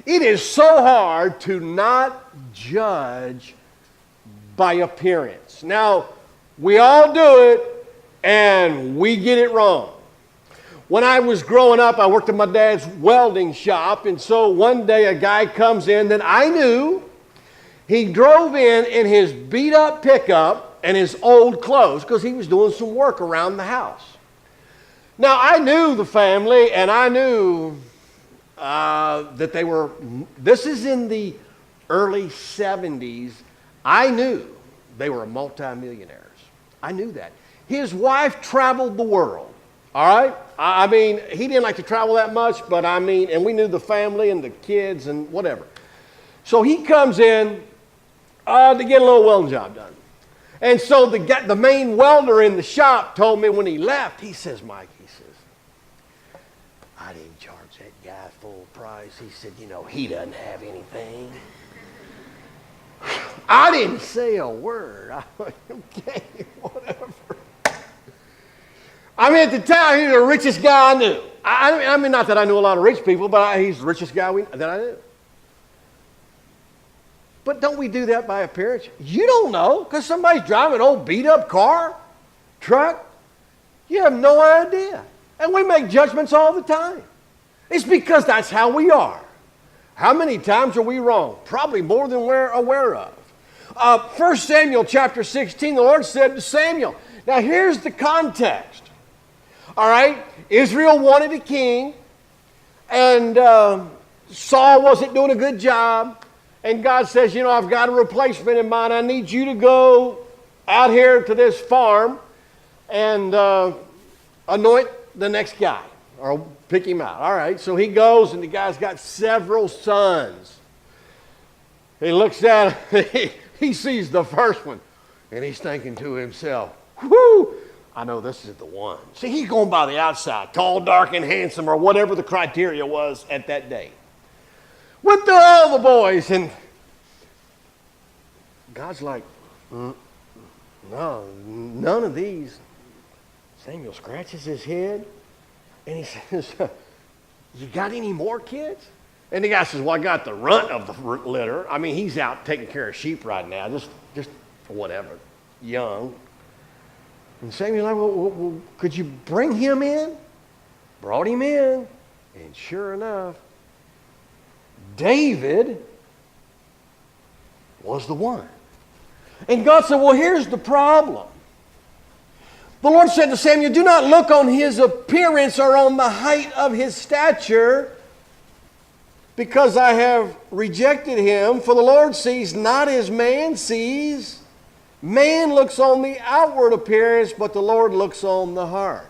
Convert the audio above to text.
It is so hard to not judge by appearance. Now, we all do it, and we get it wrong. When I was growing up, I worked at my dad's welding shop, and so one day a guy comes in that I knew. He drove in his beat-up pickup and his old clothes because he was doing some work around the house. Now, I knew the family, and I knew that they were, this is in the early 70s, I knew they were multimillionaires. I knew that. His wife traveled the world, all right? I mean, he didn't like to travel that much, but I mean, and we knew the family and the kids and whatever. So he comes in to get a little welding job done. And so the main welder in the shop told me when he left, he says, Mike, he says, I didn't charge that guy full price. He said, you know, he doesn't have anything. I didn't say a word. I went, okay, whatever. I mean, at the time, he's the richest guy I knew. I mean, not that I knew a lot of rich people, but he's the richest guy that I knew. But don't we do that by appearance? You don't know because somebody's driving an old beat-up car, truck. You have no idea. And we make judgments all the time. It's because that's how we are. How many times are we wrong? Probably more than we're aware of. 1 Samuel chapter 16, the Lord said to Samuel, now here's the context. All right, Israel wanted a king, and Saul wasn't doing a good job. And God says, you know, I've got a replacement in mind. I need you to go out here to this farm and anoint the next guy or pick him out. All right, so he goes, and the guy's got several sons. He looks at him, he sees the first one, and he's thinking to himself, whoo, I know this is the one. See, he's going by the outside, tall, dark, and handsome, or whatever the criteria was at that day. Went through all the boys, and God's like, no, none of these. Samuel scratches his head, and he says, you got any more kids? And the guy says, well, I got the runt of the litter. I mean, he's out taking care of sheep right now, just whatever, young. And Samuel's like, well, could you bring him in? Brought him in, and sure enough, David was the one. And God said, well, here's the problem. The Lord said to Samuel, do not look on his appearance or on the height of his stature, because I have rejected him. For the Lord sees not as man sees. Man looks on the outward appearance, but the Lord looks on the heart.